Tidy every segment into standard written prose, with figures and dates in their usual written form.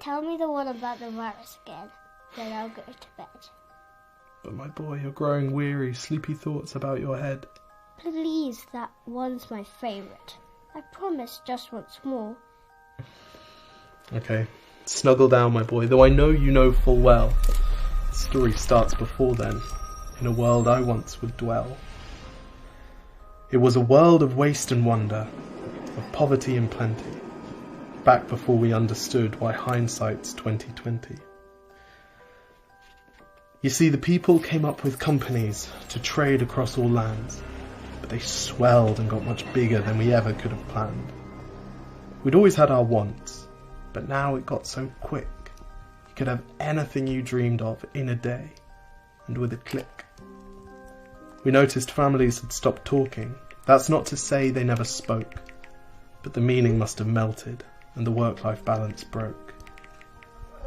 Tell me the one about the virus again, then I'll go to bed. But my boy, you're growing weary, sleepy thoughts about your head. Please, that one's my favourite. I promise just once more. Okay, snuggle down, my boy, though I know you know full well. The story starts before then, in a world I once would dwell. It was a world of waste and wonder, of poverty and plenty, back before we understood why hindsight's 2020. You see, the people came up with companies to trade across all lands, but they swelled and got much bigger than we ever could have planned. We'd always had our wants, but now it got so quick. You could have anything you dreamed of in a day, and with a click. We noticed families had stopped talking. That's not to say they never spoke, but the meaning must have melted, and the work-life balance broke.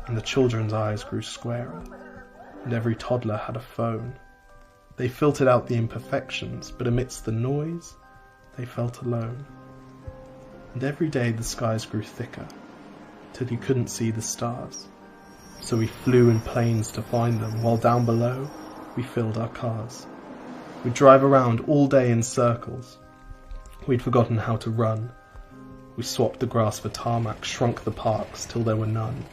And the children's eyes grew squarer, and every toddler had a phone. They filtered out the imperfections, but amidst the noise, they felt alone. And every day the skies grew thicker, till you couldn't see the stars. So we flew in planes to find them, while down below we filled our cars. We'd drive around all day in circles. We'd forgotten how to run. We swapped the grass for tarmac, shrunk the parks till there were none.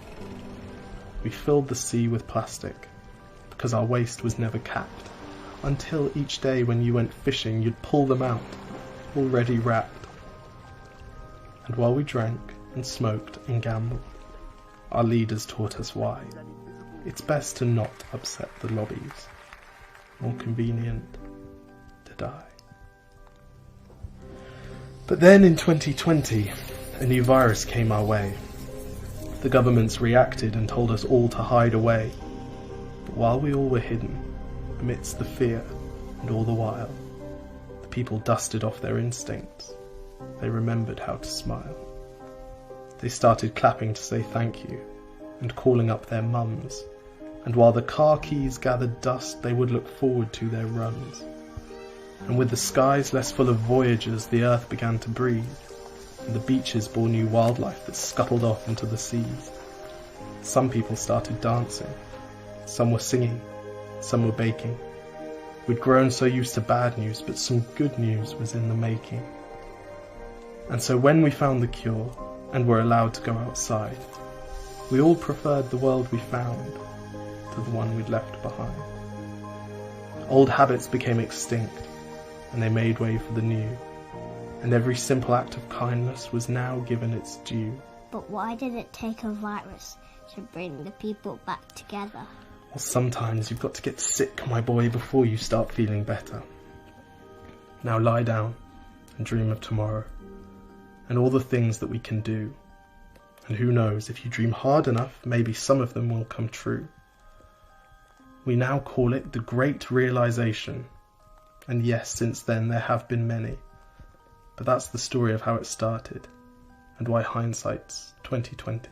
We filled the sea with plastic, because our waste was never capped, until each day when you went fishing you'd pull them out, already wrapped. And while we drank and smoked and gambled, our leaders taught us why. It's best to not upset the lobbies. More convenient to die. But then in 2020, a new virus came our way. The governments reacted and told us all to hide away. But while we all were hidden, amidst the fear and all the while, the people dusted off their instincts. They remembered how to smile. They started clapping to say thank you and calling up their mums. And while the car keys gathered dust, they would look forward to their runs. And with the skies less full of voyagers, the earth began to breathe, and the beaches bore new wildlife that scuttled off into the seas. Some people started dancing, some were singing, some were baking. We'd grown so used to bad news, but some good news was in the making. And so when we found the cure, and were allowed to go outside, we all preferred the world we found to the one we'd left behind. Old habits became extinct, and they made way for the new, and every simple act of kindness was now given its due. But why did it take a virus to bring the people back together? Well, sometimes you've got to get sick, my boy, before you start feeling better. Now lie down and dream of tomorrow, and all the things that we can do. And who knows, if you dream hard enough, maybe some of them will come true. We now call it the Great Realization. And yes, since then there have been many. But that's the story of how it started, and why hindsight's 2020.